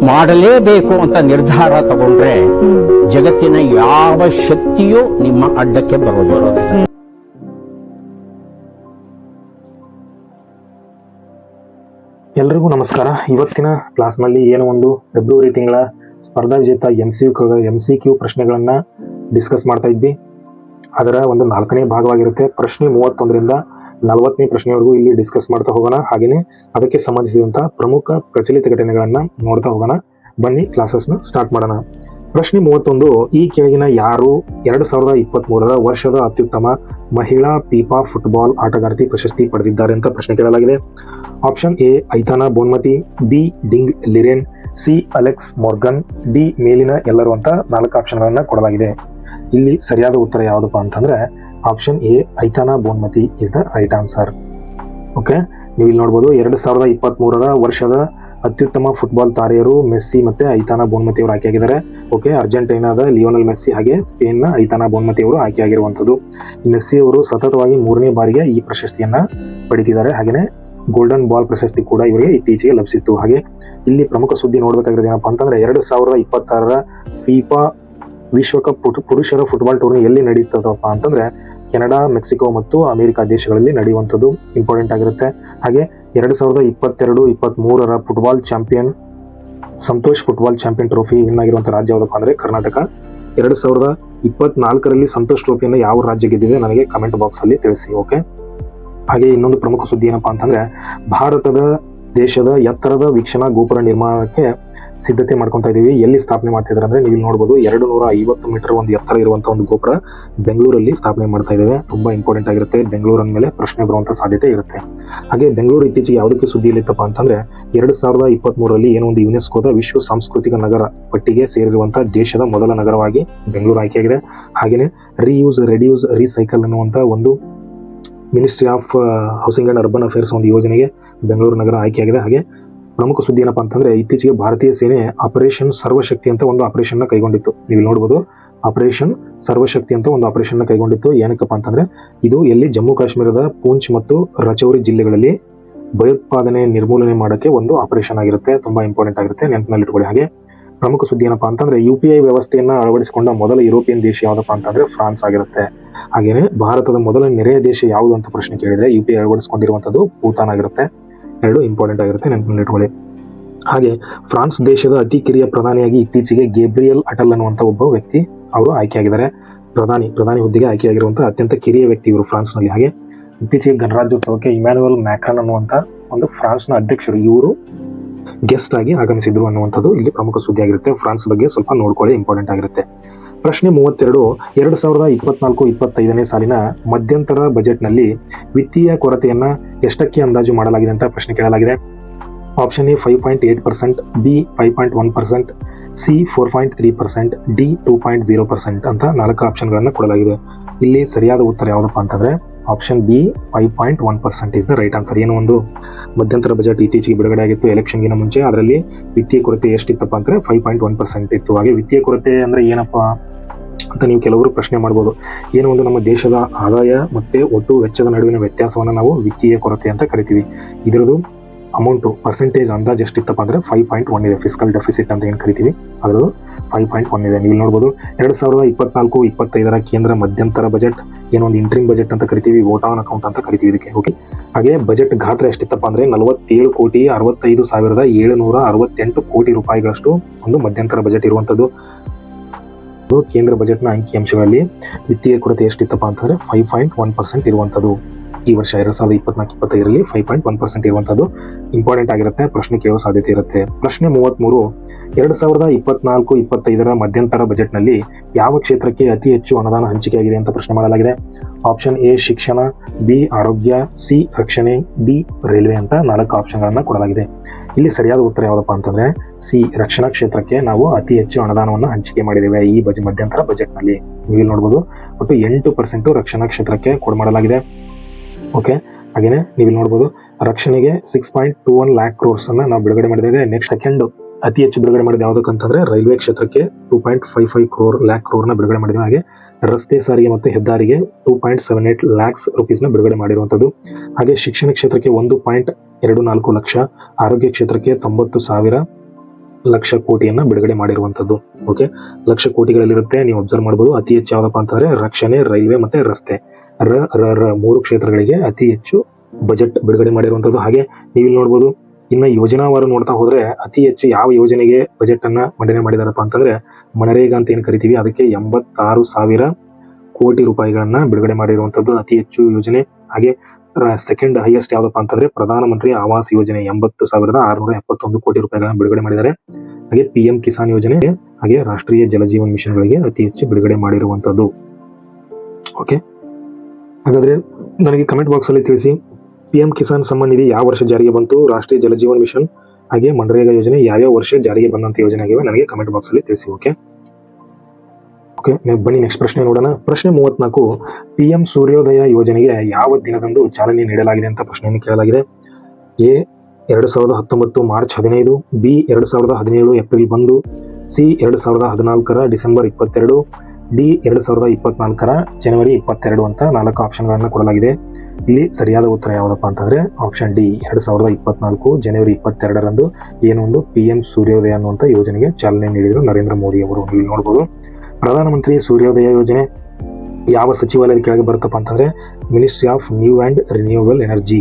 ಮಾಡಲೇಬೇಕು ಅಂತ ನಿರ್ಧಾರ ತಗೊಂಡ್ರೆ ಜಗತ್ತಿನ ಯಾವ ಶಕ್ತಿಯೂ ನಿಮ್ಮ ಅಡ್ಡಕ್ಕೆ ಬರೋದಿಲ್ಲ. ಎಲ್ರಿಗೂ ನಮಸ್ಕಾರ. ಇವತ್ತಿನ ಕ್ಲಾಸ್ನಲ್ಲಿ ಏನೋ ಒಂದು ಫೆಬ್ರವರಿ ತಿಂಗಳ ಸ್ಪರ್ಧಾ ವಿಜೇತ MCQ ಪ್ರಶ್ನೆಗಳನ್ನ ಡಿಸ್ಕಸ್ ಮಾಡ್ತಾ ಇದ್ವಿ. ಅದರ ಒಂದು 4ನೇ ಭಾಗವಾಗಿರುತ್ತೆ. ಪ್ರಶ್ನೆ 31ರಿಂದ 40ನೇ ಪ್ರಶ್ನೆವರೆಗೂ ಇಲ್ಲಿ ಡಿಸ್ಕಸ್ ಮಾಡ್ತಾ ಹೋಗೋಣ. ಹಾಗೆಯೇ ಅದಕ್ಕೆ ಸಂಬಂಧಿಸಿದಂತಹ ಪ್ರಮುಖ ಪ್ರಚಲಿತ ಘಟನೆಗಳನ್ನ ನೋಡ್ತಾ ಹೋಗೋಣ. ಬನ್ನಿ ಕ್ಲಾಸಸ್ನ ಸ್ಟಾರ್ಟ್ ಮಾಡೋಣ. ಪ್ರಶ್ನೆ 31, ಈ ಕೆಳಗಿನ ಯಾರು 2023ರ ವರ್ಷದ ಅತ್ಯುತ್ತಮ ಮಹಿಳಾ ಫಿಫಾ ಫುಟ್ಬಾಲ್ ಆಟಗಾರ್ತಿ ಪ್ರಶಸ್ತಿ ಪಡೆದಿದ್ದಾರೆ ಅಂತ ಪ್ರಶ್ನೆ ಕೇಳಲಾಗಿದೆ. Option A Aitana Bonmati, B Ding Liren, C Alex Morgan, D ಮೇಲಿನ ಎಲ್ಲರೂ ಅಂತ 4 ಆಪ್ಷನ್ಗಳನ್ನ ಕೊಡಲಾಗಿದೆ. ಇಲ್ಲಿ ಸರಿಯಾದ ಉತ್ತರ ಯಾವುದಪ್ಪ ಅಂತಂದ್ರೆ option A Aitana Bonmati is the right answer. Okay, ನೀವು ಇಲ್ಲಿ ನೋಡ್ಬೋದು 2023ರ ವರ್ಷದ ಅತ್ಯುತ್ತಮ ಫುಟ್ಬಾಲ್ ತಾರೆಯರು ಮೆಸ್ಸಿ ಮತ್ತೆ ಐತಾನಾ ಬೋನ್ಮತಿ ಅವರು ಆಯ್ಕೆಯಾಗಿದ್ದಾರೆ. ಓಕೆ, ಅರ್ಜೆಂಟೈನಾದ ಲಿಯೋನಲ್ ಮೆಸ್ಸಿ ಹಾಗೆ ಸ್ಪೇನ್ನ ಐತಾನಾ ಬೋನ್ಮತಿ ಅವರು ಆಯ್ಕೆಯಾಗಿರುವಂಥದ್ದು. ಮೆಸ್ಸಿ ಅವರು ಸತತವಾಗಿ 3ನೇ ಬಾರಿಗೆ ಈ ಪ್ರಶಸ್ತಿಯನ್ನ ಪಡಿತಿದ್ದಾರೆ. ಹಾಗೆಯೇ ಗೋಲ್ಡನ್ ಬಾಲ್ ಪ್ರಶಸ್ತಿ ಕೂಡ ಇವರಿಗೆ ಇತ್ತೀಚೆಗೆ ಲಭಿಸಿತ್ತು. ಹಾಗೆ ಇಲ್ಲಿ ಪ್ರಮುಖ ಸುದ್ದಿ ನೋಡ್ಬೇಕಾಗಿರೋದು ಏನಪ್ಪಾ ಅಂತಂದ್ರೆ 2026ರ ಫಿಫಾ ವಿಶ್ವಕಪ್ ಪುರುಷರ ಫುಟ್ಬಾಲ್ ಟೂರ್ನಿ ಎಲ್ಲಿ ನಡೀತದಪ್ಪ ಅಂತಂದ್ರೆ ಕೆನಡಾ, ಮೆಕ್ಸಿಕೋ ಮತ್ತು ಅಮೆರಿಕ ದೇಶಗಳಲ್ಲಿ ನಡೆಯುವಂಥದ್ದು ಇಂಪಾರ್ಟೆಂಟ್ ಆಗಿರುತ್ತೆ. ಹಾಗೆ 2022-23ರ football champion Santosh football champion trophy win ಆಗಿರುವಂತಹ ರಾಜ್ಯ ಯಾವುದಪ್ಪ ಅಂದ್ರೆ ಕರ್ನಾಟಕ. 2024ರಲ್ಲಿ ಸಂತೋಷ್ ಟ್ರೋಫಿಯನ್ನು ಯಾವ ರಾಜ್ಯ ಗೆದ್ದಿದೆ ನನಗೆ ಕಮೆಂಟ್ ಬಾಕ್ಸ್ ಅಲ್ಲಿ ತಿಳಿಸಿ. ಓಕೆ, ಹಾಗೆ ಇನ್ನೊಂದು ಪ್ರಮುಖ ಸುದ್ದಿ ಏನಪ್ಪಾ ಅಂತಂದ್ರೆ ಭಾರತದ ದೇಶದ ಎತ್ತರದ ವೀಕ್ಷಣಾ ಗೋಪುರ ನಿರ್ಮಾಣಕ್ಕೆ ಸಿದ್ಧತೆ ಮಾಡ್ಕೊಂತಾ ಇದೀವಿ. ಎಲ್ಲಿ ಸ್ಥಾಪನೆ ಮಾಡ್ತಿದ್ದಾರೆ ಅಂದ್ರೆ ನೀವು ನೋಡಬಹುದು 250 ಮೀಟರ್ ಒಂದು ಎತ್ತರ ಇರುವಂತಹ ಒಂದು ಗೋಪುರ ಬೆಂಗಳೂರಲ್ಲಿ ಸ್ಥಾಪನೆ ಮಾಡ್ತಾ ಇದ್ದೇವೆ. ತುಂಬಾ ಇಂಪಾರ್ಟೆಂಟ್ ಆಗಿರುತ್ತೆ. ಬೆಂಗಳೂರ ಮೇಲೆ ಪ್ರಶ್ನೆ ಬರುವಂತ ಸಾಧ್ಯತೆ ಇರುತ್ತೆ. ಹಾಗೆ ಬೆಂಗಳೂರು ಇತ್ತೀಚೆಗೆ ಯಾವುದಕ್ಕೆ ಸುದ್ದಿಯಲ್ಲಿತ್ತಪ್ಪ ಅಂತಂದ್ರೆ 2023ರಲ್ಲಿ ಏನೋ ಒಂದು ಯುನೆಸ್ಕೋದ ವಿಶ್ವ ಸಾಂಸ್ಕೃತಿಕ ನಗರ ಪಟ್ಟಿಗೆ ಸೇರಿರುವಂತಹ ದೇಶದ ಮೊದಲ ನಗರವಾಗಿ ಬೆಂಗಳೂರು ಆಯ್ಕೆಯಾಗಿದೆ. ಹಾಗೆಯೇ ರೀಯೂಸ್, ರೆಡ್ಯೂಸ್, ರೀಸೈಕಲ್ ಅನ್ನುವಂತ ಒಂದು ministry of housing and urban affairs ಒಂದು ಯೋಜನೆಗೆ ಬೆಂಗಳೂರು ನಗರ ಆಯ್ಕೆಯಾಗಿದೆ. ಹಾಗೆ ಪ್ರಮುಖ ಸುದ್ದಿ ಏನಪ್ಪಾ ಅಂತಂದ್ರೆ ಇತ್ತೀಚೆಗೆ ಭಾರತೀಯ ಸೇನೆ ಆಪರೇಷನ್ ಸರ್ವಶಕ್ತಿ ಅಂತ ಒಂದು ಆಪರೇಷನ್ ನ ಕೈಗೊಂಡಿತ್ತು. ನೀವು ನೋಡಬಹುದು ಆಪರೇಷನ್ ಸರ್ವಶಕ್ತಿ ಅಂತ ಒಂದು ಆಪರೇಷನ್ ನ ಕೈಗೊಂಡಿತ್ತು. ಏನಕ್ಕಪ್ಪ ಅಂತಂದ್ರೆ ಇದು ಎಲ್ಲಿ ಜಮ್ಮು ಕಾಶ್ಮೀರದ ಪೂಂಚ್ ಮತ್ತು ರಚೌರಿ ಜಿಲ್ಲೆಗಳಲ್ಲಿ ಭಯೋತ್ಪಾದನೆ ನಿರ್ಮೂಲನೆ ಮಾಡಕ್ಕೆ ಒಂದು ಆಪರೇಷನ್ ಆಗಿರುತ್ತೆ. ತುಂಬಾ ಇಂಪಾರ್ಟೆಂಟ್ ಆಗಿರುತ್ತೆ, ನೆನಪಿನಲ್ಲಿ ಇಟ್ಕೊಳ್ಳಿ. ಹಾಗೆ ಪ್ರಮುಖ ಸುದ್ದಿ ಏನಪ್ಪಾ ಅಂತಂದ್ರೆ UPI ವ್ಯವಸ್ಥೆಯನ್ನ ಅಳವಡಿಸಿಕೊಂಡ ಮೊದಲ ಯುರೋಪಿಯನ್ ದೇಶ ಯಾವ್ದಪ್ಪ ಅಂತಂದ್ರೆ ಫ್ರಾನ್ಸ್ ಆಗಿರುತ್ತೆ. ಹಾಗೇನೆ ಭಾರತದ ಮೊದಲ ನೆರೆಯ ದೇಶ ಯಾವುದು ಅಂತ ಪ್ರಶ್ನೆ ಕೇಳಿದ್ರೆ UPI ಅಳವಡಿಸಿಕೊಂಡಿರುವಂತದ್ದು ಭೂತಾನ್ ಆಗಿರುತ್ತೆ. 2 ಇಂಪಾರ್ಟೆಂಟ್ ಆಗಿರುತ್ತೆ, ನೆನಪಿನಲ್ಲಿ ಇಟ್ಕೊಳ್ಳಿ. ಹಾಗೆ ಫ್ರಾನ್ಸ್ ದೇಶದ ಅತಿ ಕಿರಿಯ ಪ್ರಧಾನಿಯಾಗಿ ಇತ್ತೀಚೆಗೆ ಗೇಬ್ರಿಯಲ್ ಅಟಲ್ ಅನ್ನುವಂತ ಒಬ್ಬ ವ್ಯಕ್ತಿ ಅವರು ಆಯ್ಕೆಯಾಗಿದ್ದಾರೆ. ಪ್ರಧಾನಿ ಹುದ್ದೆಗೆ ಆಯ್ಕೆಯಾಗಿರುವಂತಹ ಅತ್ಯಂತ ಕಿರಿಯ ವ್ಯಕ್ತಿ ಇವರು ಫ್ರಾನ್ಸ್ ನಲ್ಲಿ. ಹಾಗೆ ಇತ್ತೀಚೆಗೆ ಗಣರಾಜ್ಯೋತ್ಸವಕ್ಕೆ ಇಮ್ಯಾನ್ಯುಯಲ್ ಮ್ಯಾಕ್ರಾನ್ ಅನ್ನುವಂತ ಒಂದು ಫ್ರಾನ್ಸ್ ನ ಅಧ್ಯಕ್ಷರು ಇವರು ಗೆಸ್ಟ್ ಆಗಿ ಆಗಮಿಸಿದ್ರು ಅನ್ನುವಂಥದ್ದು ಇಲ್ಲಿ ಪ್ರಮುಖ ಸುದ್ದಿ ಆಗಿರುತ್ತೆ. ಫ್ರಾನ್ಸ್ ಬಗ್ಗೆ ಸ್ವಲ್ಪ ನೋಡ್ಕೊಳ್ಳಿ, ಇಂಪಾರ್ಟೆಂಟ್ ಆಗಿರುತ್ತೆ. ಪ್ರಶ್ನೆ 32, 2024-25ನೇ ಸಾಲಿನ ಮಧ್ಯಂತರ ಬಜೆಟ್ ನಲ್ಲಿ ವಿತ್ತೀಯ ಕೊರತೆಯನ್ನ ಎಷ್ಟಕ್ಕೆ ಅಂದಾಜು ಮಾಡಲಾಗಿದೆ ಅಂತ ಪ್ರಶ್ನೆ ಕೇಳಲಾಗಿದೆ. Option A 5.8%, B 5.1%, C 4.3%, D 2.0% ಅಂತ 4 ಆಪ್ಷನ್ಗಳನ್ನ ಕೊಡಲಾಗಿದೆ. ಇಲ್ಲಿ ಸರಿಯಾದ ಉತ್ತರ ಯಾವುದಪ್ಪ ಅಂತಂದ್ರೆ option B 5.1% is the right answer. ಏನು ಒಂದು ಮಧ್ಯಂತರ ಬಜೆಟ್ ಇತ್ತೀಚೆಗೆ ಬಿಡುಗಡೆ ಆಗಿತ್ತು ಎಲೆಕ್ಷನ್ಗಿನ ಮುಂಚೆ. ಅದರಲ್ಲಿ ವಿತ್ತೀಯ ಕೊರತೆ ಎಷ್ಟಿತ್ತಪ್ಪ ಅಂದ್ರೆ 5.1% ಇತ್ತು. ಹಾಗೆ ವಿತ್ತೀಯ ಕೊರತೆ ಅಂದ್ರೆ ಏನಪ್ಪಾ ಅಂತ ನೀವು ಕೆಲವರು ಪ್ರಶ್ನೆ ಮಾಡ್ಬೋದು. ಏನು ಒಂದು ನಮ್ಮ ದೇಶದ ಆದಾಯ ಮತ್ತೆ ಒಟ್ಟು ವೆಚ್ಚದ ನಡುವಿನ ವ್ಯತ್ಯಾಸವನ್ನ ನಾವು ವಿತ್ತೀಯ ಕೊರತೆ ಅಂತ ಕರಿತೀವಿ. ಇದರದು ಅಮೌಂಟು ಪರ್ಸೆಂಟೇಜ್ ಅಂದಾಜು ಎಷ್ಟಿತ್ತಪ್ಪ ಅಂದ್ರೆ 5.1 ಇದೆ. ಫಿಸ್ಕಲ್ ಡೆಫಿಸಿಟ್ ಅಂತ ಏನು ಕರಿತೀವಿ ಅದರದ್ದು 5.1 ಇದೆ. ನೀವು ನೋಡ್ಬೋದು 2024-25ರ ಕೇಂದ್ರ ಮಧ್ಯಂತರ ಬಜೆಟ್ ಏನೊಂದು ಇಂಟ್ರಿಮ್ ಬಜೆಟ್ ಅಂತ ಕರಿತೀವಿ, ವೋಟ್ ಆನ್ ಅಕೌಂಟ್ ಅಂತ ಕರಿತೀವಿ ಇದಕ್ಕೆ. ಓಕೆ, ಹಾಗೆ ಬಜೆಟ್ ಗಾತ್ರ ಎಷ್ಟಿತ್ತಪ್ಪ ಅಂದ್ರೆ 47,65,768 ಕೋಟಿ ರೂಪಾಯಿಗಳಷ್ಟು ಒಂದು ಮಧ್ಯಂತರ ಬಜೆಟ್ ಇರುವಂತದ್ದು. ಕೇಂದ್ರ ಬಜೆಟ್ನ ಅಂಕಿಅಂಶಗಳಲ್ಲಿ ವಿತ್ತೀಯ ಕೊರತೆ ಎಷ್ಟಿತ್ತಪ್ಪ ಅಂತಂದ್ರೆ 5.1% ಇರುವಂತದ್ದು. ಈ ವರ್ಷ 2024-25ರಲ್ಲಿ 5.1% ಇರುವಂತದ್ದು ಇಂಪಾರ್ಟೆಂಟ್ ಆಗಿರುತ್ತೆ. ಪ್ರಶ್ನೆ ಕೇಳೋ ಸಾಧ್ಯತೆ ಇರುತ್ತೆ. ಪ್ರಶ್ನೆ 33, 2024-25ರ ಮಧ್ಯಂತರ ಬಜೆಟ್ ನಲ್ಲಿ ಯಾವ ಕ್ಷೇತ್ರಕ್ಕೆ ಅತಿ ಹೆಚ್ಚು ಅನುದಾನ ಹಂಚಿಕೆಯಾಗಿದೆ ಅಂತ ಪ್ರಶ್ನೆ ಮಾಡಲಾಗಿದೆ. ಆಪ್ಷನ್ ಎ ಶಿಕ್ಷಣ, ಬಿ ಆರೋಗ್ಯ, ಸಿ ರಕ್ಷಣೆ, ಡಿ ರೈಲ್ವೆ ಅಂತ 4 ಆಪ್ಷನ್ಗಳನ್ನ ಕೊಡಲಾಗಿದೆ. ಇಲ್ಲಿ ಸರಿಯಾದ ಉತ್ತರ ಯಾವುದಪ್ಪ ಅಂತಂದ್ರೆ ಸಿ ರಕ್ಷಣಾ ಕ್ಷೇತ್ರಕ್ಕೆ ನಾವು ಅತಿ ಹೆಚ್ಚು ಅನುದಾನವನ್ನು ಹಂಚಿಕೆ ಮಾಡಿದ್ದೇವೆ ಈ ಮಧ್ಯಂತರ ಬಜೆಟ್ ನಲ್ಲಿ. ನೀವು ಇಲ್ಲಿ ನೋಡಬಹುದು ಒಟ್ಟು 8% ರಕ್ಷಣಾ ಕ್ಷೇತ್ರಕ್ಕೆ ಕೊಡಮಾಡಲಾಗಿದೆ. ಓಕೆ, ಹಾಗೇನೆ ನೀವು ಇಲ್ಲಿ ನೋಡಬಹುದು ರಕ್ಷಣೆಗೆ 6.21 lakh crores ಅನ್ನ ನಾವು ಬಿಡುಗಡೆ ಮಾಡಿದ್ದೇವೆ. ನೆಕ್ಸ್ಟ್ ಸೆಕೆಂಡ್ ಅತಿ ಹೆಚ್ಚು ಬಿಡುಗಡೆ ಮಾಡಿದ ಯಾವುದಕ್ಕಂತಂದ್ರೆ ರೈಲ್ವೆ ಕ್ಷೇತ್ರಕ್ಕೆ 2.55 lakh crore ನ ಬಿಡುಗಡೆ ಮಾಡಿದ್ದೇವೆ. ಹಾಗೆ ರಸ್ತೆ ಸಾರಿಗೆ ಮತ್ತು ಹೆದ್ದಾರಿಗೆ 2.78 lakhs rupees ನ ಬಿಡುಗಡೆ ಮಾಡಿರುವಂತದ್ದು. ಹಾಗೆ ಶಿಕ್ಷಣ ಕ್ಷೇತ್ರಕ್ಕೆ 1.24 ಲಕ್ಷ, ಆರೋಗ್ಯ ಕ್ಷೇತ್ರಕ್ಕೆ 90,000 ಲಕ್ಷ ಕೋಟಿಯನ್ನ ಬಿಡುಗಡೆ ಮಾಡಿರುವಂತದ್ದು. ಓಕೆ, ಲಕ್ಷ ಕೋಟಿಗಳಲ್ಲಿರುತ್ತೆ. ನೀವು ಅಬ್ಸರ್ವ್ ಮಾಡಬಹುದು. ಅತಿ ಹೆಚ್ಚು ಯಾವ್ದಪ್ಪ ಅಂತಂದ್ರೆ ರಕ್ಷಣೆ, ರೈಲ್ವೆ ಮತ್ತೆ ರಸ್ತೆ, ಮೂರು ಕ್ಷೇತ್ರಗಳಿಗೆ ಅತಿ ಹೆಚ್ಚು ಬಜೆಟ್ ಬಿಡುಗಡೆ ಮಾಡಿರುವಂತದ್ದು. ಹಾಗೆ ನೀವು ಇಲ್ಲಿ ನೋಡ್ಬೋದು. ಇನ್ನ ಯೋಜನಾವಾರು ನೋಡ್ತಾ ಹೋದ್ರೆ ಅತಿ ಹೆಚ್ಚು ಯಾವ ಯೋಜನೆಗೆ ಬಜೆಟ್ ಅನ್ನ ಮಂಡನೆ ಮಾಡಿದಾರಪ್ಪ ಅಂತಂದ್ರೆ ಮನರೇಗಾ ಅಂತ ಏನ್ ಕರಿತೀವಿ, ಅದಕ್ಕೆ 86,000 ಕೋಟಿ ರೂಪಾಯಿಗಳನ್ನ ಬಿಡುಗಡೆ ಮಾಡಿರುವಂತದ್ದು ಅತಿ ಹೆಚ್ಚು ಯೋಜನೆ. ಹಾಗೆ ಸೆಕೆಂಡ್ ಹೈಯೆಸ್ಟ್ ಯಾವ್ದಪ್ಪ ಅಂತಂದ್ರೆ ಪ್ರಧಾನಮಂತ್ರಿ ಆವಾಸ್ ಯೋಜನೆ 80,671 ಕೋಟಿ ರೂಪಾಯಿಗಳನ್ನ ಬಿಡುಗಡೆ ಮಾಡಿದ್ದಾರೆ. ಹಾಗೆ PM ಕಿಸಾನ್ ಯೋಜನೆ, ಹಾಗೆ ರಾಷ್ಟ್ರೀಯ ಜಲಜೀವನ್ ಮಿಷನ್ಗಳಿಗೆ ಅತಿ ಹೆಚ್ಚು ಬಿಡುಗಡೆ ಮಾಡಿರುವಂತದ್ದು. ಓಕೆ, ಹಾಗಾದ್ರೆ ನನಗೆ ಕಮೆಂಟ್ ಬಾಕ್ಸ್ ಅಲ್ಲಿ ತಿಳಿಸಿ, PM ಕಿಸಾನ್ ಸಮ್ಮಾನ್ ನಿಧಿ ಯಾವ ವರ್ಷ ಜಾರಿಗೆ ಬಂತು, ರಾಷ್ಟ್ರೀಯ ಜಲಜೀವನ್ ಮಿಷನ್ ಹಾಗೆ ಮನರೇಗಾ ಯೋಜನೆ ಯಾವ್ಯಾವ ವರ್ಷ ಜಾರಿಗೆ ಬಂದಂತ ಯೋಜನೆ ಆಗಿವೆ ನನಗೆ ಕಮೆಂಟ್ ಬಾಕ್ಸ್ ಅಲ್ಲಿ ತಿಳಿಸಿ. ಓಕೆ, ಬನ್ನಿ ನೆಕ್ಸ್ಟ್ ಪ್ರಶ್ನೆ ನೋಡೋಣ. ಪ್ರಶ್ನೆ 34, PM ಸೂರ್ಯೋದಯ ಯೋಜನೆಗೆ ಯಾವ ದಿನದಂದು ಚಾಲನೆ ನೀಡಲಾಗಿದೆ ಅಂತ ಪ್ರಶ್ನೆಯನ್ನು ಕೇಳಲಾಗಿದೆ. A 2019 March 15, B 2017 April 1, C 2014 December 22, D 2024 ಜನವರಿ 22 ಅಂತ 4 ಆಪ್ಷನ್ಗಳನ್ನ ಕೊಡಲಾಗಿದೆ. ಇಲ್ಲಿ ಸರಿಯಾದ ಉತ್ತರ ಯಾವ್ದಪ್ಪ ಅಂತಂದ್ರೆ ಆಪ್ಷನ್ ಡಿ 2024 ಜನವರಿ 22ರಂದು ಏನು ಒಂದು PM ಸೂರ್ಯೋದಯ ಅನ್ನುವಂತ ಯೋಜನೆಗೆ ಚಾಲನೆ ನೀಡಿದರು ನರೇಂದ್ರ ಮೋದಿ ಅವರು. ಇಲ್ಲಿ ನೋಡಬಹುದು. ಪ್ರಧಾನಮಂತ್ರಿ ಸೂರ್ಯೋದಯ ಯೋಜನೆ ಯಾವ ಸಚಿವಾಲಯದ ಕೆಳಗೆ ಬರುತ್ತಪ್ಪ ಅಂತಂದ್ರೆ ministry of new and renewable energy.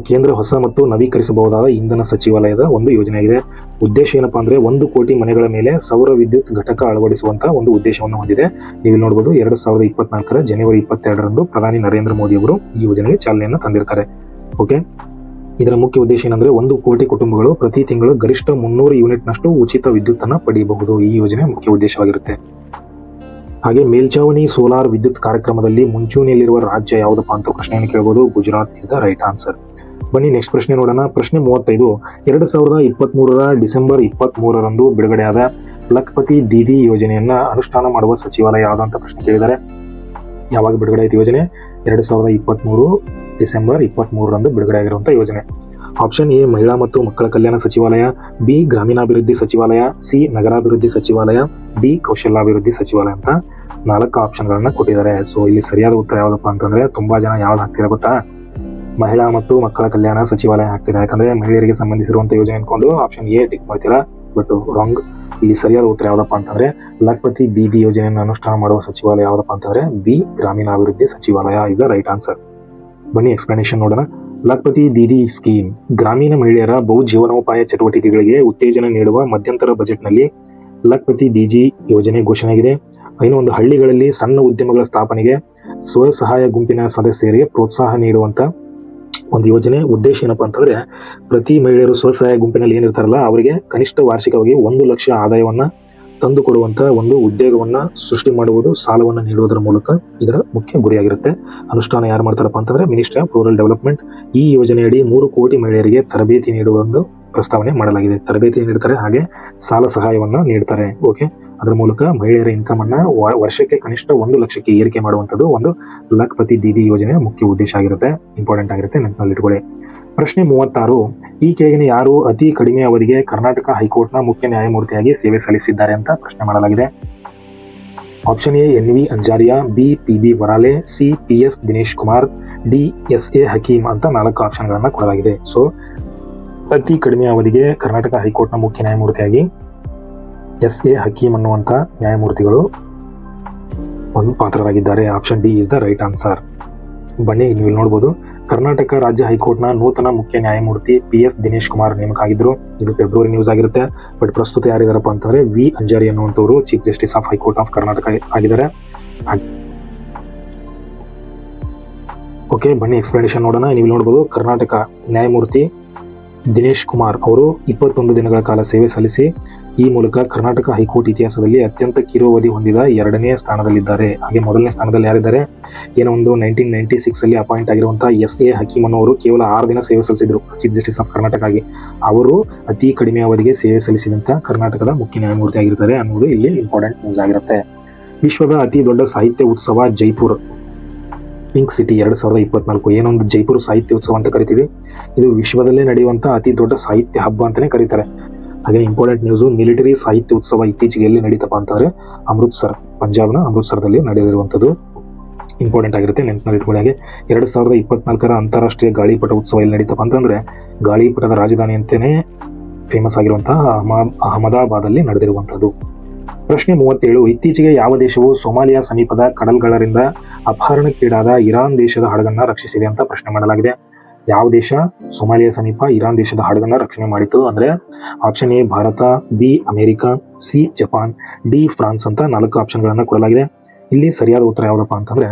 ಕೇಂದ್ರ ಹೊಸ ಮತ್ತು ನವೀಕರಿಸಬಹುದಾದ ಇಂಧನ ಸಚಿವಾಲಯದ ಒಂದು ಯೋಜನೆಯಾಗಿದೆ. ಉದ್ದೇಶ ಏನಪ್ಪಾ ಅಂದ್ರೆ 1 ಕೋಟಿ ಮನೆಗಳ ಮೇಲೆ ಸೌರ ವಿದ್ಯುತ್ ಘಟಕ ಅಳವಡಿಸುವಂತ ಒಂದು ಉದ್ದೇಶವನ್ನು ಹೊಂದಿದೆ. ನೀವು ನೋಡಬಹುದು. 2024 ಜನವರಿ 22ರಂದು ಪ್ರಧಾನಿ ನರೇಂದ್ರ ಮೋದಿ ಅವರು ಈ ಯೋಜನೆಗೆ ಚಾಲನೆಯನ್ನ ತಂದಿರ್ತಾರೆ. ಓಕೆ, ಇದರ ಮುಖ್ಯ ಉದ್ದೇಶ ಏನಂದ್ರೆ 1 ಕೋಟಿ ಕುಟುಂಬಗಳು ಪ್ರತಿ ತಿಂಗಳು ಗರಿಷ್ಠ 300 ಯೂನಿಟ್ ನಷ್ಟು ಉಚಿತ ವಿದ್ಯುತ್ ಅನ್ನ ಪಡೆಯಬಹುದು. ಈ ಯೋಜನೆ ಮುಖ್ಯ ಉದ್ದೇಶವಾಗಿರುತ್ತೆ. ಹಾಗೆ ಮೇಲ್ಛಾವಣಿ ಸೋಲಾರ್ ವಿದ್ಯುತ್ ಕಾರ್ಯಕ್ರಮದಲ್ಲಿ ಮುಂಚೂಣಿಯಲ್ಲಿರುವ ರಾಜ್ಯ ಯಾವುದಪ್ಪ ಅಂತ ಪ್ರಶ್ನೆಯನ್ನು ಕೇಳಬಹುದು. Gujarat is the right answer. ಬನ್ನಿ ನೆಕ್ಸ್ಟ್ ಪ್ರಶ್ನೆ ನೋಡೋಣ. ಪ್ರಶ್ನೆ 35, 2023 ಡಿಸೆಂಬರ್ 23ರಂದು ಬಿಡುಗಡೆಯಾದ ಲಖಪತಿ ದೀದಿ ಯೋಜನೆಯನ್ನ ಅನುಷ್ಠಾನ ಮಾಡುವ ಸಚಿವಾಲಯ ಯಾವ್ದಂತ ಪ್ರಶ್ನೆ ಕೇಳಿದ್ದಾರೆ. ಯಾವಾಗ ಬಿಡುಗಡೆ ಆಯ್ತು ಯೋಜನೆ? 2023 ಡಿಸೆಂಬರ್ 23ರಂದು ಬಿಡುಗಡೆ ಆಗಿರುವಂತಹ ಯೋಜನೆ. ಆಪ್ಷನ್ ಎ ಮಹಿಳಾ ಮತ್ತು ಮಕ್ಕಳ ಕಲ್ಯಾಣ ಸಚಿವಾಲಯ, ಬಿ ಗ್ರಾಮೀಣಾಭಿವೃದ್ಧಿ ಸಚಿವಾಲಯ, ಸಿ ನಗರಾಭಿವೃದ್ಧಿ ಸಚಿವಾಲಯ, ಡಿ ಕೌಶಲ್ಯಾಭಿವೃದ್ಧಿ ಸಚಿವಾಲಯ ಅಂತ 4 ಆಪ್ಷನ್ಗಳನ್ನ ಕೊಟ್ಟಿದ್ದಾರೆ. ಸೊ ಇಲ್ಲಿ ಸರಿಯಾದ ಉತ್ತರ ಯಾವ್ದಪ್ಪ ಅಂತಂದ್ರೆ ತುಂಬಾ ಜನ ಯಾವ್ದು ಹಾಕ್ತೀರಾ ಗೊತ್ತಾ? ಮಹಿಳಾ ಮತ್ತು ಮಕ್ಕಳ ಕಲ್ಯಾಣ ಸಚಿವಾಲಯ ಹಾಕ್ತೀರಾ. ಯಾಕಂದ್ರೆ ಮಹಿಳೆಯರಿಗೆ ಸಂಬಂಧಿಸಿರುವಂತಹ ಯೋಜನೆ ಅನ್ಕೊಂಡು ಆಪ್ಷನ್ ಎ ಟಿಕ್ ಮಾಡ್ತೀರಾ, ಬಟ್ ರಾಂಗ್. ಇಲ್ಲಿ ಸರಿಯಾದ ಉತ್ತರ ಯಾವ್ದಪ್ಪ ಅಂತಂದ್ರೆ ಲಖಪತಿ ದೀದಿ ಯೋಜನೆಯನ್ನು ಅನುಷ್ಠಾನ ಮಾಡುವ ಸಚಿವಾಲಯ ಯಾವ್ದಪ್ಪ ಅಂತಂದ್ರೆ ಬಿ ಗ್ರಾಮೀಣಾಭಿವೃದ್ಧಿ ಸಚಿವಾಲಯ ಇಸ್ ದ ರೈಟ್ ಆನ್ಸರ್. ಬನ್ನಿ ಎಕ್ಸ್ಪ್ಲನೇಷನ್ ನೋಡೋಣ. ಲಖಪತಿ ದೀದಿ ಸ್ಕೀಮ್ ಗ್ರಾಮೀಣ ಮಹಿಳೆಯರ ಬಹುಜೀವನೋಪಾಯ ಚಟುವಟಿಕೆಗಳಿಗೆ ಉತ್ತೇಜನ ನೀಡುವ ಮಧ್ಯಂತರ ಬಜೆಟ್ನಲ್ಲಿ ಲಖಪತಿ ದೀದಿ ಯೋಜನೆ ಘೋಷಣೆಯಾಗಿದೆ. ಇನ್ನು ಒಂದು ಹಳ್ಳಿಗಳಲ್ಲಿ ಸಣ್ಣ ಉದ್ಯಮಗಳ ಸ್ಥಾಪನೆಗೆ ಸ್ವಸಹಾಯ ಗುಂಪಿನ ಸದಸ್ಯರಿಗೆ ಪ್ರೋತ್ಸಾಹ ನೀಡುವಂತ ಒಂದು ಯೋಜನೆ. ಉದ್ದೇಶ ಏನಪ್ಪಾ ಅಂತಂದ್ರೆ ಪ್ರತಿ ಮಹಿಳೆಯರು ಸ್ವಸಹಾಯ ಗುಂಪಿನಲ್ಲಿ ಏನಿರ್ತಾರಲ್ಲ ಅವರಿಗೆ ಕನಿಷ್ಠ ವಾರ್ಷಿಕವಾಗಿ 1 ಲಕ್ಷ ಆದಾಯವನ್ನ ತಂದು ಕೊಡುವಂತ ಒಂದು ಉದ್ಯೋಗವನ್ನ ಸೃಷ್ಟಿ ಮಾಡುವುದು, ಸಾಲವನ್ನ ನೀಡುವುದರ ಮೂಲಕ ಇದರ ಮುಖ್ಯ ಗುರಿಯಾಗಿರುತ್ತೆ. ಅನುಷ್ಠಾನ ಯಾರು ಮಾಡ್ತಾರಪ್ಪ ಅಂತಂದ್ರೆ ಮಿನಿಸ್ಟ್ರಿ ಆಫ್ ರೂರಲ್ ಡೆವಲಪ್ಮೆಂಟ್. ಈ ಯೋಜನೆಯಡಿ 3 ಕೋಟಿ ಮಹಿಳೆಯರಿಗೆ ತರಬೇತಿ ನೀಡುವ ಒಂದು ಪ್ರಸ್ತಾವನೆ ಮಾಡಲಾಗಿದೆ. ತರಬೇತಿ ನೀಡ್ತಾರೆ, ಹಾಗೆ ಸಾಲ ಸಹಾಯವನ್ನ ನೀಡ್ತಾರೆ. ಓಕೆ, ಅದರ ಮೂಲಕ ಮಹಿಳೆಯರ ಇನ್ಕಮ್ ಅನ್ನ ವರ್ಷಕ್ಕೆ ಕನಿಷ್ಠ 1 ಲಕ್ಷಕ್ಕೆ ಏರಿಕೆ ಮಾಡುವಂತದ್ದು ಒಂದು ಲಖಪತಿ ದೀದಿ ಯೋಜನೆಯ ಮುಖ್ಯ ಉದ್ದೇಶ ಆಗಿರುತ್ತೆ. ಇಂಪಾರ್ಟೆಂಟ್ ಆಗಿರುತ್ತೆ, ನೆನಪಿನಲ್ಲಿ ಇಟ್ಕೊಳ್ಳಿ. ಪ್ರಶ್ನೆ 36, ಈ ಕೆಳಗಿನ ಯಾರು ಅತಿ ಕಡಿಮೆ ಅವಧಿಗೆ ಕರ್ನಾಟಕ ಹೈಕೋರ್ಟ್ನ ಮುಖ್ಯ ನ್ಯಾಯಮೂರ್ತಿಯಾಗಿ ಸೇವೆ ಸಲ್ಲಿಸಿದ್ದಾರೆ ಅಂತ ಪ್ರಶ್ನೆ ಮಾಡಲಾಗಿದೆ. Option A NV Anjaria, B PB Varale, C PS Dinesh Kumar, D SA Hakeem ಅಂತ 4 ಆಪ್ಷನ್ಗಳನ್ನ ಕೊಡಲಾಗಿದೆ. ಸೊ ಅತಿ ಕಡಿಮೆ ಅವಧಿಗೆ ಕರ್ನಾಟಕ ಹೈಕೋರ್ಟ್ನ ಮುಖ್ಯ ನ್ಯಾಯಮೂರ್ತಿಯಾಗಿ SA ಹಕೀಂ ಅನ್ನುವಂತ ನ್ಯಾಯಮೂರ್ತಿಗಳು ಒಂದು ಪಾತ್ರರಾಗಿದ್ದಾರೆ. Option D is the right answer. ಬನ್ನಿ ನೀವು ಇಲ್ಲಿ ನೋಡಬಹುದು. ಕರ್ನಾಟಕ ರಾಜ್ಯ ಹೈಕೋರ್ಟ್ನ ನೂತನ ಮುಖ್ಯ ನ್ಯಾಯಮೂರ್ತಿ PS ದಿನೇಶ್ ಕುಮಾರ್ ನೇಮಕ ಆಗಿದ್ರು. ಇದು ಫೆಬ್ರವರಿ ನ್ಯೂಸ್ ಆಗಿರುತ್ತೆ. ಬಟ್ ಪ್ರಸ್ತುತ ಯಾರಿದಾರಪ್ಪ ಅಂತಂದ್ರೆ ವಿ ಅಂಜಾರಿ ಅನ್ನುವಂಥವ್ರು Chief Justice of High Court of Karnataka ಆಗಿದ್ದಾರೆ. ಓಕೆ, ಬನ್ನಿ ಎಕ್ಸ್ಪ್ಲನೇಷನ್ ನೋಡೋಣ. ನೀವು ನೋಡಬಹುದು. ಕರ್ನಾಟಕ ನ್ಯಾಯಮೂರ್ತಿ ದಿನೇಶ್ ಕುಮಾರ್ ಅವರು 21 ದಿನಗಳ ಕಾಲ ಸೇವೆ ಸಲ್ಲಿಸಿ ಈ ಮೂಲಕ ಕರ್ನಾಟಕ ಹೈಕೋರ್ಟ್ ಇತಿಹಾಸದಲ್ಲಿ ಅತ್ಯಂತ ಕಿರುವಧಿ ಹೊಂದಿದ 2ನೇ ಸ್ಥಾನದಲ್ಲಿದ್ದಾರೆ. ಹಾಗೆ ಮೊದಲನೇ ಸ್ಥಾನದಲ್ಲಿ ಯಾರಿದ್ದಾರೆ? ಏನೋ ಒಂದು 1996 ಅಲ್ಲಿ ಅಪಾಯಿಂಟ್ ಆಗಿರುವಂತಹ SA ಹಕೀಂ ಅನ್ನೋರು ಕೇವಲ 6 ದಿನ ಸೇವೆ ಸಲ್ಲಿಸಿದ್ರು ಚೀಫ್ ಜಸ್ಟಿಸ್ ಆಫ್ ಕರ್ನಾಟಕ ಆಗಿ. ಅವರು ಅತಿ ಕಡಿಮೆ ಅವಧಿಗೆ ಸೇವೆ ಸಲ್ಲಿಸಿದಂತ ಕರ್ನಾಟಕದ ಮುಖ್ಯ ನ್ಯಾಯಮೂರ್ತಿ ಆಗಿರ್ತಾರೆ ಅನ್ನೋದು ಇಲ್ಲಿ ಇಂಪಾರ್ಟೆಂಟ್ ನ್ಯೂಸ್ ಆಗಿರುತ್ತೆ. ವಿಶ್ವದ ಅತಿ ದೊಡ್ಡ ಸಾಹಿತ್ಯ ಉತ್ಸವ ಜೈಪುರ್ ಪಿಂಕ್ ಸಿಟಿ 2024 ಏನೊಂದು ಜೈಪುರ್ ಸಾಹಿತ್ಯ ಉತ್ಸವ ಅಂತ ಕರಿತೀವಿ. ಇದು ವಿಶ್ವದಲ್ಲೇ ನಡೆಯುವಂತ ಅತಿ ದೊಡ್ಡ ಸಾಹಿತ್ಯ ಹಬ್ಬ ಅಂತಾನೆ ಕರೀತಾರೆ. ಹಾಗೆ ಇಂಪಾರ್ಟೆಂಟ್ ನ್ಯೂಸ್, ಮಿಲಿಟರಿ ಸಾಹಿತ್ಯ ಉತ್ಸವ ಇತ್ತೀಚೆಗೆ ಎಲ್ಲಿ ನಡೀತಪ್ಪ ಅಂತಂದ್ರೆ ಅಮೃತ್ಸರ್, ಪಂಜಾಬ್ನ ಅಮೃತ್ಸರದಲ್ಲಿ ನಡೆದಿರುವಂತದ್ದು. ಇಂಪಾರ್ಟೆಂಟ್ ಆಗಿರುತ್ತೆ, ನೆನಪಿನಲ್ಲಿ ಇಟ್ಕೊಳ್ಳಿ. ಹಾಗೆ 2024 ಅಂತಾರಾಷ್ಟ್ರೀಯ ಗಾಳಿಪಟ ಉತ್ಸವ ಎಲ್ಲಿ ನಡೀತಪ್ಪ ಅಂತಂದ್ರೆ ಗಾಳಿಪಟದ ರಾಜಧಾನಿ ಅಂತಾನೆ ಫೇಮಸ್ ಆಗಿರುವಂತಹ ಅಹಮದಾಬಾದಲ್ಲಿ ನಡೆದಿರುವಂತದ್ದು. ಪ್ರಶ್ನೆ 37, ಇತ್ತೀಚೆಗೆ ಯಾವ ದೇಶವು ಸೊಮಾಲಿಯಾ ಸಮೀಪದ ಕಡಲ್ಗಳ್ಳರಿಂದ ಅಪಹರಣಕ್ಕೀಡಾದ ಇರಾನ್ ದೇಶದ ಹಡಗನ್ನ ರಕ್ಷಿಸಿದೆ ಅಂತ ಪ್ರಶ್ನೆ ಮಾಡಲಾಗಿದೆ. ಯಾವ ದೇಶ ಸೊಮಾಲಿಯಾ ಸಮೀಪ ಇರಾನ್ ದೇಶದ ಹಡಗನ್ನ ರಕ್ಷಣೆ ಮಾಡಿತು ಅಂದ್ರೆ option A Bharat, B America, C Japan, D France ಅಂತ 4 ಆಪ್ಷನ್ಗಳನ್ನ ಕೊಡಲಾಗಿದೆ. ಇಲ್ಲಿ ಸರಿಯಾದ ಉತ್ತರ ಯಾವ್ದಪ್ಪ ಅಂತಂದ್ರೆ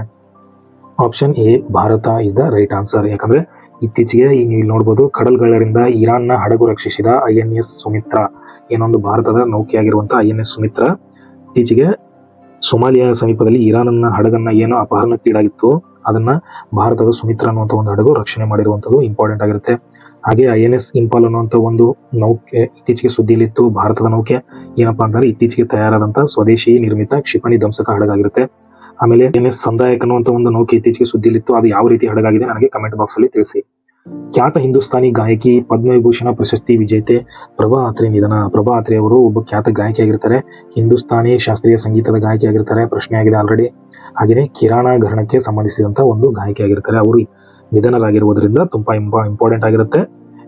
option A Bharat is the right answer. ಯಾಕಂದ್ರೆ ಇತ್ತೀಚೆಗೆ ನೀವು ನೋಡ್ಬೋದು ಕಡಲ್ಗಳ್ಳರಿಂದ ಇರಾನ್ನ ಹಡಗು ರಕ್ಷಿಸಿದ INS ಸುಮಿತ್ರ, ಏನೊಂದು ಭಾರತದ ನೌಕೆಯಾಗಿರುವಂತಹ INS ಸುಮಿತ್ರ ಇತ್ತೀಚೆಗೆ ಸೊಮಾಲಿಯಾ ಸಮೀಪದಲ್ಲಿ ಇರಾನ್ನ ಹಡಗನ್ನ ಏನು ಅಪಹರಣಕ್ಕೀಡಾಗಿತ್ತು ಅದನ್ನ ಭಾರತದ ಸುಮಿತ್ರ ಅನ್ನುವಂಥ ಒಂದು ಹಡಗು ರಕ್ಷಣೆ ಮಾಡಿರುವಂಥದ್ದು ಇಂಪಾರ್ಟೆಂಟ್ ಆಗಿರುತ್ತೆ. ಹಾಗೆ INS ಇಂಪಾಲ್ ಅನ್ನುವಂಥ ಒಂದು ನೌಕೆ ಇತ್ತೀಚೆಗೆ ಸುದ್ದಿಯಲ್ಲಿತ್ತು. ಭಾರತದ ನೌಕೆ ಏನಪ್ಪಾ ಅಂತಂದ್ರೆ ಇತ್ತೀಚೆಗೆ ತಯಾರಾದಂತಹ ಸ್ವದೇಶಿ ನಿರ್ಮಿತ ಕ್ಷಿಪಣಿ ಧ್ವಂಸಕ ಹಡಗಾಗಿರುತ್ತೆ. ಆಮೇಲೆ INS ಸಂದಾಯಕ್ ಅನ್ನುವಂಥ ಒಂದು ನೌಕೆ ಇತ್ತೀಚೆಗೆ ಸುದ್ದಿಯಲ್ಲಿತ್ತು. ಅದು ಯಾವ ರೀತಿ ಹಡಗಾಗಿದೆ ನನಗೆ ಕಮೆಂಟ್ ಬಾಕ್ಸ್ ಅಲ್ಲಿ ತಿಳಿಸಿ. ಖ್ಯಾತ ಹಿಂದೂಸ್ತಾನಿ ಗಾಯಕಿ ಪದ್ಮವಿಭೂಷಣ ಪ್ರಶಸ್ತಿ ವಿಜೇತೆ ಪ್ರಭಾ ಅತ್ರೆ ನಿಧನ. ಪ್ರಭಾ ಅತ್ರೆ ಅವರು ಒಬ್ಬ ಖ್ಯಾತ ಗಾಯಕಿ ಆಗಿರ್ತಾರೆ, ಹಿಂದೂಸ್ತಾನಿ ಶಾಸ್ತ್ರೀಯ ಸಂಗೀತದ ಗಾಯಕಿ ಆಗಿರ್ತಾರೆ, ಪ್ರಶ್ನೆ ಆಗಿದೆ ಆಲ್ರೆಡಿ. ಹಾಗೆಯೇ ಕಿರಾಣ ಘರಾಣಕ್ಕೆ ಸಂಬಂಧಿಸಿದಂತ ಒಂದು ಗಾಯಕಿ ಆಗಿರ್ತಾರೆ. ಅವರು ನಿಧನರಾಗಿರುವುದರಿಂದ ತುಂಬಾ ಇಂಪಾರ್ಟೆಂಟ್ ಆಗಿರುತ್ತೆ,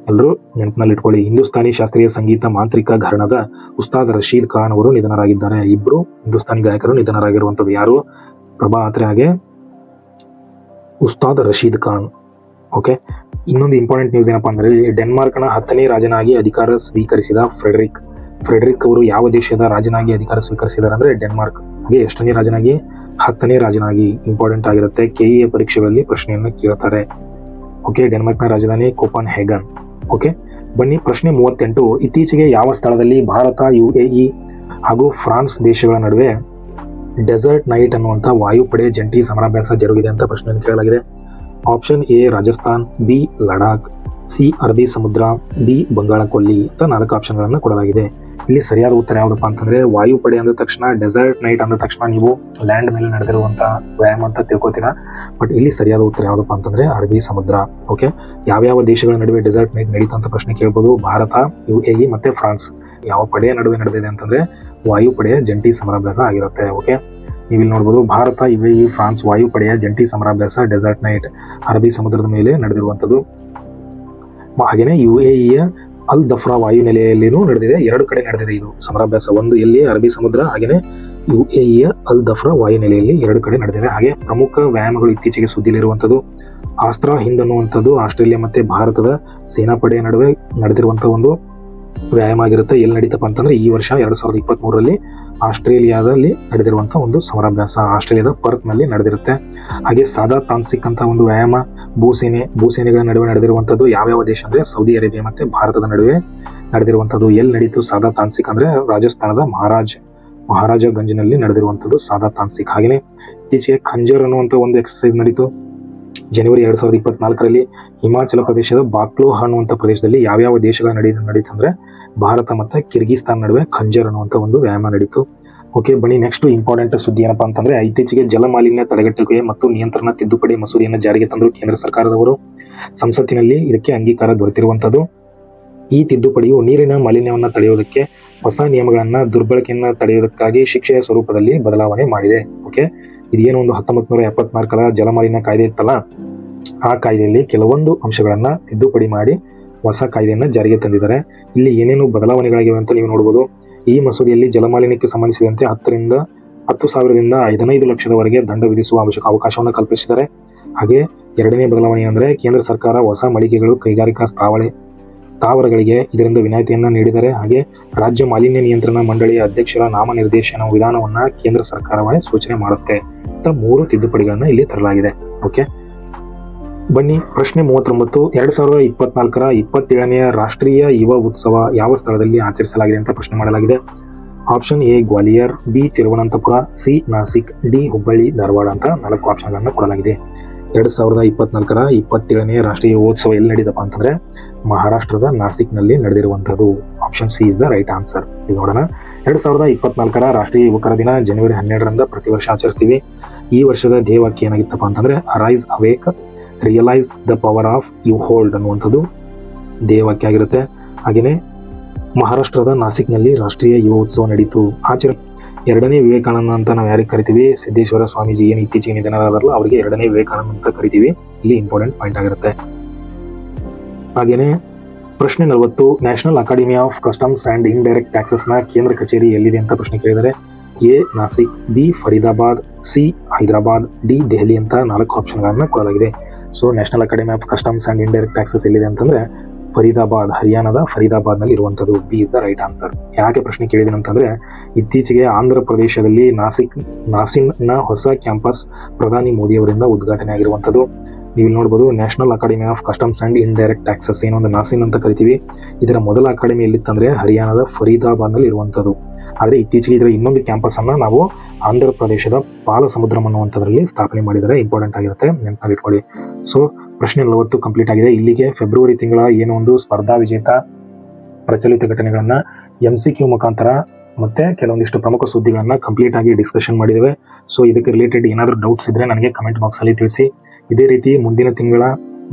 ಎಲ್ಲರೂ ನೆನಪಿನಲ್ಲಿ ಇಟ್ಕೊಳ್ಳಿ. ಹಿಂದೂಸ್ತಾನಿ ಶಾಸ್ತ್ರೀಯ ಸಂಗೀತ ಮಾಂತ್ರಿಕ ಘರಾಣದ ಉಸ್ತಾದ್ ರಶೀದ್ ಖಾನ್ ಅವರು ನಿಧನರಾಗಿದ್ದಾರೆ. ಇಬ್ರು ಹಿಂದೂಸ್ತಾನಿ ಗಾಯಕರು ನಿಧನರಾಗಿರುವಂತದ್ದು, ಯಾರು? ಪ್ರಭಾ ಅತ್ರೆ ಹಾಗೆ ಉಸ್ತಾದ್ ರಶೀದ್ ಖಾನ್. ಓಕೆ, ಇನ್ನೊಂದು ಇಂಪಾರ್ಟೆಂಟ್ ನ್ಯೂಸ್ ಏನಪ್ಪಾ ಅಂದ್ರೆ ಡೆನ್ಮಾರ್ಕ್ನ 10ನೇ ರಾಜನಾಗಿ ಅಧಿಕಾರ ಸ್ವೀಕರಿಸಿದ ಫ್ರೆಡರಿಕ್ ಅವರು ಯಾವ ದೇಶದ ರಾಜನಾಗಿ ಅಧಿಕಾರ ಸ್ವೀಕರಿಸಿದ್ದಾರೆ ಅಂದ್ರೆ ಡೆನ್ಮಾರ್ಕ್. ಹಾಗೆ ಎಷ್ಟನೇ ರಾಜನಾಗಿ? 10ನೇ ರಾಜನಾಗಿ. ಇಂಪಾರ್ಟೆಂಟ್ ಆಗಿರುತ್ತೆ, KEA ಪರೀಕ್ಷೆಗಳಲ್ಲಿ ಪ್ರಶ್ನೆಯನ್ನು ಕೇಳ್ತಾರೆ. ಓಕೆ, ಡೆನ್ಮಾರ್ಕ್ನ ರಾಜಧಾನಿ ಕೋಪನ್ ಹೇಗನ್. ಓಕೆ, ಬನ್ನಿ ಪ್ರಶ್ನೆ 38, ಇತ್ತೀಚೆಗೆ ಯಾವ ಸ್ಥಳದಲ್ಲಿ ಭಾರತ, UAE ಹಾಗೂ ಫ್ರಾನ್ಸ್ ದೇಶಗಳ ನಡುವೆ ಡೆಸರ್ಟ್ ನೈಟ್ ಅನ್ನುವಂಥ ವಾಯುಪಡೆ ಜಂಟಿ ಸಮರಾಭ್ಯಾಸ ಜರುಗಿದೆ ಅಂತ ಪ್ರಶ್ನೆಯನ್ನು ಕೇಳಲಾಗಿದೆ. Option A Rajasthan, B Ladakh, C ಅರಬ್ಬಿ ಸಮುದ್ರ, ಡಿ ಬಂಗಾಳ ಕೊಲ್ಲಿ ಅಂತ 4 ಆಪ್ಷನ್ಗಳನ್ನ ಕೊಡಲಾಗಿದೆ. ಇಲ್ಲಿ ಸರಿಯಾದ ಉತ್ತರ ಯಾವ್ದಪ್ಪ ಅಂತಂದ್ರೆ ವಾಯುಪಡೆ ಅಂದ ತಕ್ಷಣ, ಡೆಸರ್ಟ್ ನೈಟ್ ಅಂದ ತಕ್ಷಣ ನೀವು ಲ್ಯಾಂಡ್ ಮೇಲೆ ನಡೆದಿರುವಂತಹ ವ್ಯಾಯಾಮ ಅಂತ ತಿಳ್ಕೊತೀರಾ. ಬಟ್ ಇಲ್ಲಿ ಸರಿಯಾದ ಉತ್ತರ ಯಾವ್ದಪ್ಪ ಅಂತಂದ್ರೆ ಅರಬ್ಬಿ ಸಮುದ್ರ. ಓಕೆ, ಯಾವ್ಯಾವ ದೇಶಗಳ ನಡುವೆ ಡೆಸರ್ಟ್ ನೈಟ್ ನಡೀತಾ ಅಂತ ಪ್ರಶ್ನೆ ಕೇಳ್ಬೋದು. ಭಾರತ, UAE ಮತ್ತೆ ಫ್ರಾನ್ಸ್. ಯಾವ ಪಡೆಯ ನಡುವೆ ನಡೆದಿದೆ ಅಂತಂದ್ರೆ ವಾಯುಪಡೆಯ ಜಂಟಿ ಸಮರಾಭ್ಯಾಸ ಆಗಿರುತ್ತೆ. ಓಕೆ, ನೀವು ಇಲ್ಲಿ ನೋಡ್ಬೋದು ಭಾರತ, UAE, ಫ್ರಾನ್ಸ್ ವಾಯುಪಡೆಯ ಜಂಟಿ ಸಮರಾಭ್ಯಾಸ ಡೆಸರ್ಟ್ ನೈಟ್ ಅರಬ್ಬಿ ಸಮುದ್ರದ ಮೇಲೆ ನಡೆದಿರುವಂತದ್ದು. ಹಾಗೆಯೇ UAEಯ ಅಲ್ ದಫ್ರಾ ವಾಯುನೆಲೆಯಲ್ಲಿನೂ ನಡೆದಿದೆ. 2 ಕಡೆ ನಡೆದಿದೆ ಇದು ಸಮರಾಭ್ಯಾಸ. ಒಂದು ಎಲ್ಲಿ ಅರಬ್ಬಿ ಸಮುದ್ರ, ಹಾಗೆಯೇ UAEಯ ಅಲ್ ದಫ್ರಾ ವಾಯುನೆಲೆಯಲ್ಲಿ 2 ಕಡೆ ನಡೆದಿದೆ. ಹಾಗೆ ಪ್ರಮುಖ ವ್ಯಾಯಾಮಗಳು ಇತ್ತೀಚೆಗೆ ಸುದ್ದಿಲಿರುವಂತದ್ದು ಆಸ್ತ್ರಾ ಹಿಂದ್ ಅನ್ನುವಂಥದ್ದು ಆಸ್ಟ್ರೇಲಿಯಾ ಮತ್ತೆ ಭಾರತದ ಸೇನಾಪಡೆಯ ನಡುವೆ ನಡೆದಿರುವಂತಹ ಒಂದು ವ್ಯಾಯಾಮ ಆಗಿರುತ್ತೆ. ಎಲ್ಲಿ ನಡೀತಪ್ಪ ಅಂತಂದ್ರೆ ಈ ವರ್ಷ 2023ರಲ್ಲಿ ಆಸ್ಟ್ರೇಲಿಯಾದಲ್ಲಿ ನಡೆದಿರುವಂತಹ ಒಂದು ಸಮರಾಭ್ಯಾಸ ಆಸ್ಟ್ರೇಲಿಯಾದ ಪರ್ತ್ ನಲ್ಲಿ ನಡೆದಿರುತ್ತೆ. ಹಾಗೆ ಸಾದಾ ತಾನ್ಸಿಕ್ ಅಂತ ಒಂದು ವ್ಯಾಯಾಮ ಭೂಸೇನೆಗಳ ನಡುವೆ ನಡೆದಿರುವಂತದ್ದು ಯಾವ್ಯಾವ ದೇಶ ಅಂದ್ರೆ ಸೌದಿ ಅರೇಬಿಯಾ ಮತ್ತೆ ಭಾರತದ ನಡುವೆ ನಡೆದಿರುವಂತದ್ದು. ಎಲ್ಲಿ ನಡೀತು ಸಾದಾ ತಾನ್ಸಿಕ್ ಅಂದ್ರೆ ರಾಜಸ್ಥಾನದ ಮಹಾರಾಜಗಂಜ್ನಲ್ಲಿ ನಡೆದಿರುವಂತದ್ದು ಸಾದಾ ತಾನ್ಸಿಕ್. ಹಾಗೆಯೇ ಇತ್ತೀಚೆಗೆ ಖಂಜರ್ ಅನ್ನುವಂತ ಒಂದು ಎಕ್ಸರ್ಸೈಸ್ ನಡೀತು ಜನವರಿ 2024ರಲ್ಲಿ ಹಿಮಾಚಲ ಪ್ರದೇಶದ ಬಾಕ್ಲೋಹ ಅನ್ನುವಂಥ ಪ್ರದೇಶದಲ್ಲಿ. ಯಾವ್ಯಾವ ದೇಶಗಳ ನಡೀತು ಅಂದ್ರೆ ಭಾರತ ಮತ್ತೆ ಕಿರ್ಗಿಸ್ತಾನ್ ನಡುವೆ ಖಂಜರ್ ಅನ್ನುವಂಥ ಒಂದು ವ್ಯಾಯಾಮ ನಡೀತು. ಓಕೆ, ಬನ್ನಿ ನೆಕ್ಸ್ಟ್ ಇಂಪಾರ್ಟೆಂಟ್ ಸುದ್ದಿ ಏನಪ್ಪಾ ಅಂತಂದ್ರೆ ಇತ್ತೀಚೆಗೆ ಜಲಮಾಲಿನ್ಯ ತಡೆಗಟ್ಟುವಿಕೆ ಮತ್ತು ನಿಯಂತ್ರಣ ತಿದ್ದುಪಡಿ ಮಸೂದೆಯನ್ನು ಜಾರಿಗೆ ತಂದರು ಕೇಂದ್ರ ಸರ್ಕಾರದವರು. ಸಂಸತ್ತಿನಲ್ಲಿ ಇದಕ್ಕೆ ಅಂಗೀಕಾರ ದೊರೆತಿರುವಂತದ್ದು. ಈ ತಿದ್ದುಪಡಿಯು ನೀರಿನ ಮಾಲಿನ್ಯವನ್ನು ತಡೆಯುವುದಕ್ಕೆ, ಹೊಸ ನಿಯಮಗಳನ್ನ ದುರ್ಬಳಕೆಯನ್ನ ತಡೆಯುವುದಕ್ಕಾಗಿ ಶಿಕ್ಷೆಯ ಸ್ವರೂಪದಲ್ಲಿ ಬದಲಾವಣೆ ಮಾಡಿದೆ. ಓಕೆ, ಇದೇನು ಒಂದು 1974ರ ಜಲಮಾಲಿನ್ಯ ಕಾಯ್ದೆ ಇತ್ತಲ್ಲ, ಆ ಕಾಯ್ದೆಯಲ್ಲಿ ಕೆಲವೊಂದು ಅಂಶಗಳನ್ನ ತಿದ್ದುಪಡಿ ಮಾಡಿ ಹೊಸ ಕಾಯ್ದೆಯನ್ನ ಜಾರಿಗೆ ತಂದಿದ್ದಾರೆ. ಇಲ್ಲಿ ಏನೇನು ಬದಲಾವಣೆಗಳಾಗಿವೆ ಅಂತ ನೀವು ನೋಡಬಹುದು. ಈ ಮಸೂದೆಯಲ್ಲಿ ಜಲಮಾಲಿನ್ಯಕ್ಕೆ ಸಂಬಂಧಿಸಿದಂತೆ 10,000ರಿಂದ 15 ಲಕ್ಷದವರೆಗೆ ದಂಡ ವಿಧಿಸುವ ಅವಕಾಶವನ್ನು ಕಲ್ಪಿಸಿದ್ದಾರೆ. ಹಾಗೆ ಎರಡನೇ ಬದಲಾವಣೆ ಅಂದ್ರೆ ಕೇಂದ್ರ ಸರ್ಕಾರ ಹೊಸ ಮಳಿಗೆಗಳು, ಕೈಗಾರಿಕಾ ಸ್ಥಾವರಗಳಿಗೆ ಇದರಿಂದ ವಿನಾಯಿತಿಯನ್ನ ನೀಡಿದ್ದಾರೆ. ಹಾಗೆ ರಾಜ್ಯ ಮಾಲಿನ್ಯ ನಿಯಂತ್ರಣ ಮಂಡಳಿಯ ಅಧ್ಯಕ್ಷರ ನಾಮನಿರ್ದೇಶನ ವಿಧಾನವನ್ನ ಕೇಂದ್ರ ಸರ್ಕಾರವೇ ಸೂಚನೆ ಮಾಡುತ್ತೆ ಅಂತ 3 ತಿದ್ದುಪಡಿಗಳನ್ನ ಇಲ್ಲಿ ತರಲಾಗಿದೆ. ಓಕೆ, ಬನ್ನಿ ಪ್ರಶ್ನೆ 39, 2024ರ 27ನೇ ರಾಷ್ಟ್ರೀಯ ಯುವ ಉತ್ಸವ ಯಾವ ಸ್ಥಳದಲ್ಲಿ ಆಚರಿಸಲಾಗಿದೆ ಅಂತ ಪ್ರಶ್ನೆ ಮಾಡಲಾಗಿದೆ. Option A Gwalior, B Thiruvananthapuram, C Nashik, D Hubballi Dharwad ಅಂತ 4 ಆಪ್ಷನ್ಗಳನ್ನ ಕೊಡಲಾಗಿದೆ. 2024ರ 27ನೇ ರಾಷ್ಟ್ರೀಯ ಯುವೋತ್ಸವ ಎಲ್ಲಿ ನಡೆದಪ್ಪ ಅಂತಂದ್ರೆ ಮಹಾರಾಷ್ಟ್ರದ ನಾಸಿಕ್ ನಲ್ಲಿ ನಡೆದಿರುವಂತದ್ದು. Option C is the right answer. ಇದು ನೋಡೋಣ. 2024ರ ರಾಷ್ಟ್ರೀಯ ಯುವಕರ ದಿನ ಜನವರಿ 12ರಂದು ಪ್ರತಿ ವರ್ಷ ಆಚರಿಸ್ತೀವಿ. ಈ ವರ್ಷದ ಧ್ಯೇಯವಾಕ್ಯ ಏನಾಗಿತ್ತಪ್ಪ ಅಂತಂದ್ರೆ arise awake realise the power of you hold ಅನ್ನುವಂಥದ್ದು ಧ್ಯೇಯವಾಕ್ಯ ಆಗಿರುತ್ತೆ. ಹಾಗೆಯೇ ಮಹಾರಾಷ್ಟ್ರದ ನಾಸಿಕ್ನಲ್ಲಿ ರಾಷ್ಟ್ರೀಯ ಯುವ ಉತ್ಸವ ನಡೀತು. ಎರಡನೇ ವಿವೇಕಾನಂದ ಅಂತ ನಾವು ಯಾರಿಗೆ ಕರಿತೀವಿ, ಸಿದ್ದೇಶ್ವರ ಸ್ವಾಮೀಜಿ ಏನು ಇತ್ತೀಚೆಗೆ ನಿಧನರಾದಾರಲ್ಲ ಅವರಿಗೆ ಎರಡನೇ ವಿವೇಕಾನಂದ ಅಂತ ಕರಿತೀವಿ. ಇಲ್ಲಿ ಇಂಪಾರ್ಟೆಂಟ್ ಪಾಯಿಂಟ್ ಆಗಿರುತ್ತೆ. ಹಾಗೇನೆ ಪ್ರಶ್ನೆ 40, National Academy of Customs and Indirect ಟ್ಯಾಕ್ಸಸ್ನ ಕೇಂದ್ರ ಕಚೇರಿ ಎಲ್ಲಿದೆ ಅಂತ ಪ್ರಶ್ನೆ ಕೇಳಿದರೆ A Nashik, B Faridabad, C Hyderabad, D Delhi ಅಂತ 4 ಆಪ್ಷನ್ಗಳನ್ನ ಕೊಡಲಾಗಿದೆ. So National Academy of Customs and Indirect Taxes ಎಲ್ಲಿದೆ ಅಂತಂದ್ರೆ ಫರೀದಾಬಾದ್, ಹರಿಯಾಣದ ಫರೀದಾಬಾದ್ ನಲ್ಲಿ ಇರುವಂತದ್ದು. B is the right answer. ಯಾಕೆ ಪ್ರಶ್ನೆ ಕೇಳಿದ್ದೀನಿ ಅಂತಂದ್ರೆ ಇತ್ತೀಚೆಗೆ ಆಂಧ್ರ ಪ್ರದೇಶದಲ್ಲಿ ನಾಸಿಕ್ನ ಹೊಸ ಕ್ಯಾಂಪಸ್ ಪ್ರಧಾನಿ ಮೋದಿ ಅವರಿಂದ ಉದ್ಘಾಟನೆ ಆಗಿರುವಂತದ್ದು. ನೀವು ನೋಡಬಹುದು national Academy of Customs and Indirect taxes ಏನೋ ಒಂದು ನಾಸಿನ್ ಅಂತ ಕರಿತೀವಿ. ಇದರ ಮೊದಲ ಅಕಾಡೆಮಿ ಎಲ್ಲಿತ್ತಂದ್ರೆ ಹರಿಯಾಣದ ಫರೀದಾಬಾದ್ ನಲ್ಲಿ ಇರುವಂತದ್ದು. ಆದ್ರೆ ಇತ್ತೀಚೆಗೆ ಇದರ ಇನ್ನೊಂದು ಕ್ಯಾಂಪಸ್ ಅನ್ನ ನಾವು ಆಂಧ್ರ ಪ್ರದೇಶದ ಪಾಲಸಮುದ್ರಂ ಅನ್ನುವಂಥದ್ರಲ್ಲಿ ಸ್ಥಾಪನೆ ಮಾಡಿದರೆ ಇಂಪಾರ್ಟೆಂಟ್ ಆಗಿರುತ್ತೆ, ನೆನಪಿಟ್ಕೊಳ್ಳಿ. ಸೊ ಪ್ರಶ್ನೆ 40 ಕಂಪ್ಲೀಟ್ ಆಗಿದೆ. ಇಲ್ಲಿಗೆ ಫೆಬ್ರವರಿ ತಿಂಗಳ ಏನೋ ಒಂದು ಸ್ಪರ್ಧಾ ವಿಜೇತ ಪ್ರಚಲಿತ ಘಟನೆಗಳನ್ನ MCQ ಮುಖಾಂತರ ಮತ್ತೆ ಕೆಲವೊಂದಿಷ್ಟು ಪ್ರಮುಖ ಸುದ್ದಿಗಳನ್ನ ಕಂಪ್ಲೀಟ್ ಆಗಿ ಡಿಸ್ಕಷನ್ ಮಾಡಿದ್ದೇವೆ. ಸೊ ಇದಕ್ಕೆ ರಿಲೇಟೆಡ್ ಏನಾದರೂ ಡೌಟ್ಸ್ ಇದ್ರೆ ನನಗೆ ಕಮೆಂಟ್ ಬಾಕ್ಸ್ ಅಲ್ಲಿ ತಿಳಿಸಿ. ಇದೇ ರೀತಿ ಮುಂದಿನ ತಿಂಗಳ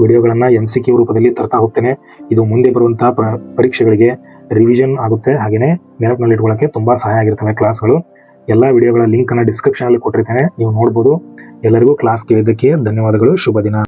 ವಿಡಿಯೋಗಳನ್ನ MCQ ರೂಪದಲ್ಲಿ ತರ್ತಾ ಹೋಗ್ತೇನೆ. ಇದು ಮುಂದೆ ಬರುವಂತಹ ಪರೀಕ್ಷೆಗಳಿಗೆ ರಿವಿಷನ್ ಆಗುತ್ತೆ, ಹಾಗೇನೆ ನೆನಪಿನಲ್ಲಿ ಇಟ್ಕೊಳ್ಳೋಕೆ ತುಂಬಾ ಸಹಾಯ ಆಗಿರ್ತವೆ ಕ್ಲಾಸ್ಗಳು. ಎಲ್ಲಾ ವಿಡಿಯೋಗಳ ಲಿಂಕ್ ಅನ್ನ ಡಿಸ್ಕ್ರಿಪ್ಷನ್ ಅಲ್ಲಿ ಕೊಟ್ಟಿರ್ತೇನೆ, ನೀವು ನೋಡಬಹುದು. ಎಲ್ಲರಿಗೂ ಕ್ಲಾಸ್ ಕೇಳಿದ್ದಕ್ಕೆ ಧನ್ಯವಾದಗಳು. ಶುಭ ದಿನ.